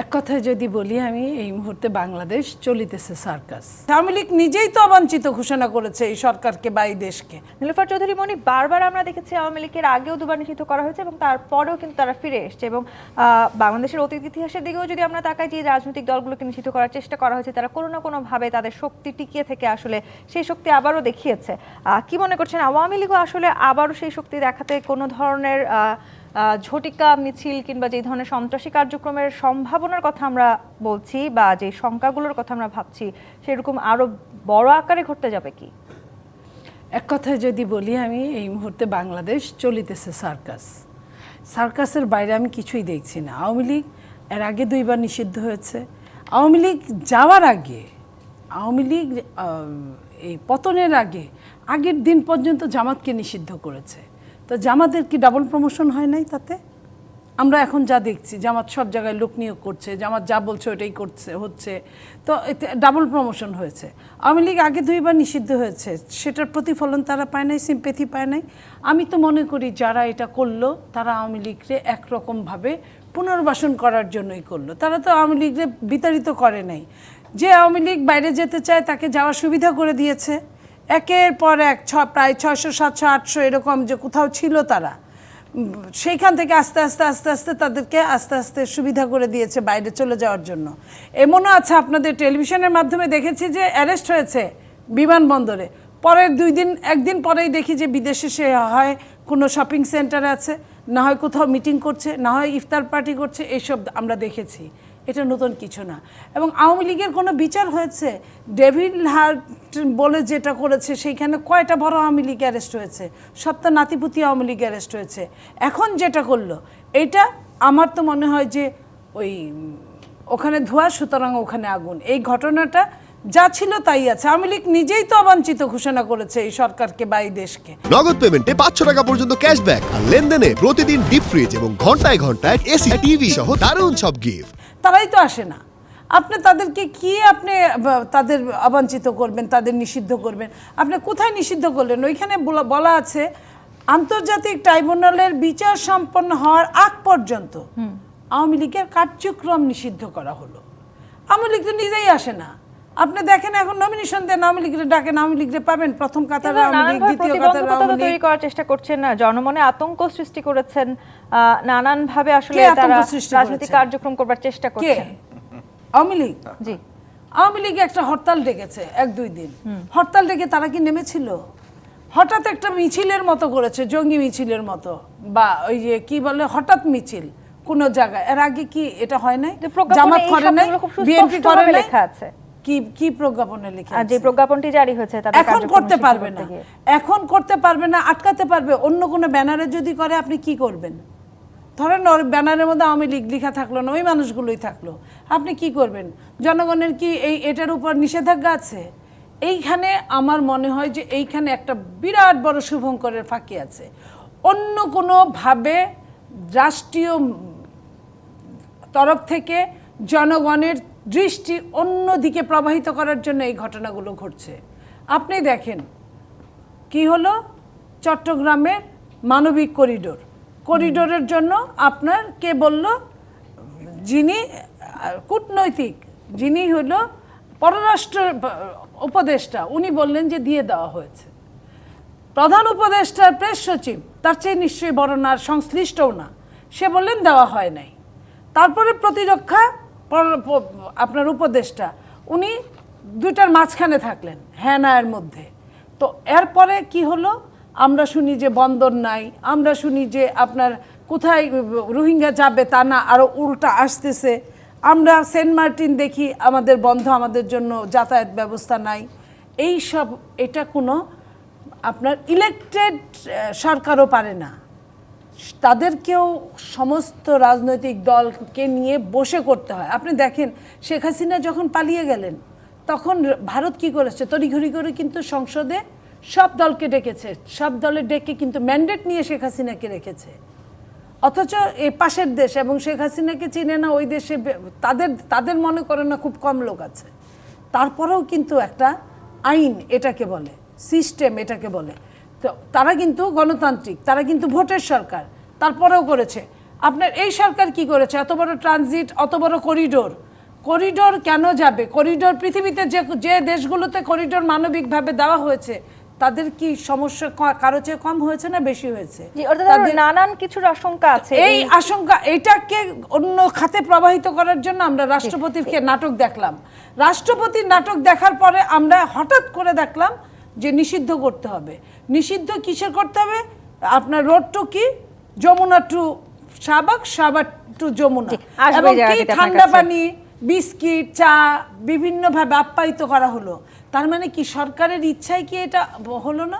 এক কথায় যদি বলি, আমি এই মুহূর্তে বাংলাদেশ চলিতেছে সার্কাস। আওয়ামী লীগ নিজেই তো অবাঞ্ছিত ঘোষণা করেছে এই সরকারকে বা এই দেশকে। নীলুফার চৌধুরী মনি, বারবার আমরা দেখেছি আওয়ামী লীগের আগেও দুবার নিষিদ্ধ করা হয়েছে এবং তারপরেও কিন্তু তারা ফিরে এসছে। এবং বাংলাদেশের অতীত ইতিহাসের দিকেও যদি আমরা তাকাই, যে রাজনৈতিক দলগুলোকে নিষিদ্ধ করার চেষ্টা করা হয়েছে, তারা কোনো না কোনোভাবে তাদের শক্তি টিকিয়ে থেকে আসলে সেই শক্তি আবারও দেখিয়েছে। কি মনে করছেন, আওয়ামী লীগও আসলে আবারও সেই শক্তি দেখাতে কোনো ধরনের ঝটিকা মিছিল কিংবা যে ধরনের সন্ত্রাসী কার্যক্রমের সম্ভাবনার কথা আমরা বলছি বা যে শঙ্কাগুলোর কথা আমরা ভাবছি, সেরকম আরো বড় আকারে ঘটতে যাবে কি? এক কথায় যদি বলি, আমি এই মুহূর্তে বাংলাদেশ চলিতেছে সার্কাস। সার্কাসের বাইরে আমি কিছুই দেখছি না। আওয়ামী লীগ এর আগে দুইবার নিষিদ্ধ হয়েছে। আওয়ামী লীগ যাওয়ার আগে, আওয়ামী লীগ এই পতনের আগের দিন পর্যন্ত জামাতকে নিষিদ্ধ করেছে। তো জামাতের কি ডাবল প্রমোশন হয় নাই? তাতে আমরা এখন যা দেখছি, জামাত সব জায়গায় লোক নিয়োগ করছে, জামাত যা বলছে ওটাই হচ্ছে। তো এতে ডাবল প্রমোশন হয়েছে। আওয়ামী লীগ আগে দুইবার নিষিদ্ধ হয়েছে, সেটার প্রতিফলন তারা পায় নাই, সিম্পেথি পায় নাই। আমি তো মনে করি যারা এটা করলো তারা আওয়ামী লীগকে একরকমভাবে পুনর্বাসন করার জন্যই করলো। তারা তো আওয়ামী লীগকে বিতাড়িত করে নাই। যে আওয়ামী লীগ বাইরে যেতে চায় তাকে যাওয়ার সুবিধা করে দিয়েছে। একের পর এক প্রায় 600, 700, 800 এরকম যে কোথাও ছিল তারা, সেইখান থেকে আস্তে আস্তে তাদেরকে আস্তে আস্তে সুবিধা করে দিয়েছে বাইরে চলে যাওয়ার জন্য। এমনও আছে, আপনাদের টেলিভিশনের মাধ্যমে দেখেছি যে অ্যারেস্ট হয়েছে বিমানবন্দরে, পরের একদিন পরেই দেখি যে বিদেশে সে হয় কোনো শপিং সেন্টারে আছে, না হয় কোথাও মিটিং করছে, না হয় ইফতার পার্টি করছে। এইসব আমরা দেখেছি, এটা নতুন কিছু না। এবং আওয়ামী লীগের কোনো বিচার হয়েছে? ডেভিল হার্ট বলে যেটা করেছে সেইখানে কয়টা বড় আওয়ামী লীগ অ্যারেস্ট হয়েছে? সব তো নাতিপুতি আওয়ামী লীগ অ্যারেস্ট হয়েছে। এখন যেটা করলো এইটা আমার তো মনে হয় যে ওই ওখানে ধোঁয়া সুতরাং ওখানে আগুন। এই ঘটনাটা যা ছিল তাই আছে। আওয়ামী লীগ নিজেই তো অবাঞ্ছিত ঘোষণা করেছে এই সরকারকে বা এই দেশকে। নগদ পেমেন্টে 500 টাকা পর্যন্ত ক্যাশব্যাক আর লেনদেনে প্রতিদিন ডিপ ফ্রিজ এবং ঘন্টায় ঘন্টায় এসি টিভি সহ দারুণ সব গিফট। তারাই তো আসে না। আপনি তাদেরকে কি তাদের অবাঞ্ছিত করবেন, তাদের নিষিদ্ধ করবেন? আপনি কোথায় নিষিদ্ধ করলেন? ওইখানে বলা আছে আন্তর্জাতিক ট্রাইব্যুনালের বিচার সম্পন্ন হওয়ার আগ পর্যন্ত আওয়ামী লীগের কার্যক্রম নিষিদ্ধ করা হলো। আওয়ামী লীগ তো নিজেই আসে না। আপনি দেখেন, এখন নমিনেশন দেন, আওয়ামী লীগের ডাকেন, আওয়ামী লীগের পাবেন, প্রথম কাতারে আওয়ামী লীগ, দ্বিতীয় কাতারে আওয়ামী লীগ। তৈরি করার চেষ্টা করছেন না, জনমনে আতঙ্ক সৃষ্টি করেছেন, নানান ভাবে আসলে তারা রাজনৈতিক কার্যক্রম করবার চেষ্টা করছেন। আওয়ামী লীগ, জি, আওয়ামী লীগ একটা হরতাল ডেকেছে 1-2 দিন। হরতাল ডেকে তারা কি নেমেছিল? হঠাৎ একটা মিছিলের মতো করেছে, জঙ্গি মিছিলের মতো, বা ওই যে কি বলে হঠাৎ মিছিল কোন জায়গায়। এর আগে কি এটা হয় নাই? জামাত করে নাই, বিএনপি করে নাই। কি প্রজ্ঞাপনে লেখা আছে? যে প্রজ্ঞাপনটি জারি হয়েছে তাদের এখন করতে পারবে না, এখন করতে পারবে না, আটকাতে পারবে। অন্য কোনো ব্যানারে যদি করে আপনি কি করবেন? ধরেন ওর ব্যানারের মধ্যে আওয়ামী লীগ লেখা থাকলো না, ওই মানুষগুলোই থাকলো, আপনি কি করবেন? জনগণের কি এটার উপর নিষেধাজ্ঞা আছে? এইখানে আমার মনে হয় যে এইখানে একটা বিরাট বড় শুভঙ্করের ফাঁকি আছে। অন্য কোনোভাবে রাষ্ট্রীয় তরফ থেকে জনগণের দৃষ্টি অন্যদিকে প্রবাহিত করার জন্য এই ঘটনাগুলো ঘটছে। আপনি দেখেন কি হলো চট্টগ্রামের মানবিক করিডোরের জন্য আপনার কে বলল? যিনি কূটনৈতিক, যিনি হলো পররাষ্ট্র উপদেষ্টা, উনি বললেন যে দিয়ে দেওয়া হয়েছে। প্রধান উপদেষ্টার প্রেস সচিব, তার চেয়ে নিশ্চয়ই বড় না, সংশ্লিষ্টও না, সে বললেন দেওয়া হয় নাই। তারপরে প্রতিরক্ষা আপনার উপদেষ্টা, উনি দুইটার মাঝখানে থাকলেন, হ্যাঁ না এর মধ্যে। তো এরপরে কি হলো? আমরা শুনি যে বন্দর নাই, আমরা শুনি যে আপনার কোথায় রোহিঙ্গা যাবে তা না, আরও উল্টা আসতেছে। আমরা সেন্ট মার্টিন দেখি আমাদের বন্ধ, আমাদের জন্য যাতায়াত ব্যবস্থা নাই। এই সব, এটা কোনো আপনার ইলেকটেড সরকারও পারে না। তাদেরকেও সমস্ত রাজনৈতিক দলকে নিয়ে বসে করতে হয়। আপনি দেখেন শেখ হাসিনা যখন পালিয়ে গেলেন তখন ভারত কি করেছে? তড়িঘড়ি করে কিন্তু সংসদে সব দলকে ডেকেছে, সব দলে ডেকে কিন্তু ম্যান্ডেট নিয়ে শেখ হাসিনাকে রেখেছে। অথচ এই পাশের দেশ এবং শেখ হাসিনাকে চিনে না ওই দেশে, তাদের মনে করে না খুব কম লোক আছে। তারপরেও কিন্তু একটা আইন এটাকে বলে, সিস্টেম এটাকে বলে। তো তারা কিন্তু গণতান্ত্রিক, তারা কিন্তু ভোটের সরকার, তারপরেও করেছে। আপনার এই সরকার কি করেছে? এত বড় ট্রানজিট, অত বড় করিডোর, করিডোর কেন যাবে? করিডোর পৃথিবীতে যে যে দেশগুলোতে করিডোর মানবিকভাবে দেওয়া হয়েছে তাদের কি সমস্যা কারো চেয়ে কম হয়েছে না বেশি হয়েছে? জি, অর্থাৎ আরো নানান কিছুর আশঙ্কা আছে। এই আশঙ্কা, এটাকে অন্য খাতে প্রবাহিত করার জন্য আমরা রাষ্ট্রপতির নাটক দেখলাম। রাষ্ট্রপতির নাটক দেখার পরে আমরা হঠাৎ করে দেখলাম যে নিষিদ্ধ করতে হবে। নিষিদ্ধ কিসের করতে হবে? আপনার রোড টু কি, যমুনা টু শাহবাগ, শাহবাগ টু যমুনা, আসবে এবং এই কি জায়গাটিতে আপনার ঠান্ডা কাছে। পানি, বিস্কিট, চা বিভিন্নভাবে আপ্যায়িত করা হলো। তার মানে কি সরকারের ইচ্ছায় কি এটা হলো না?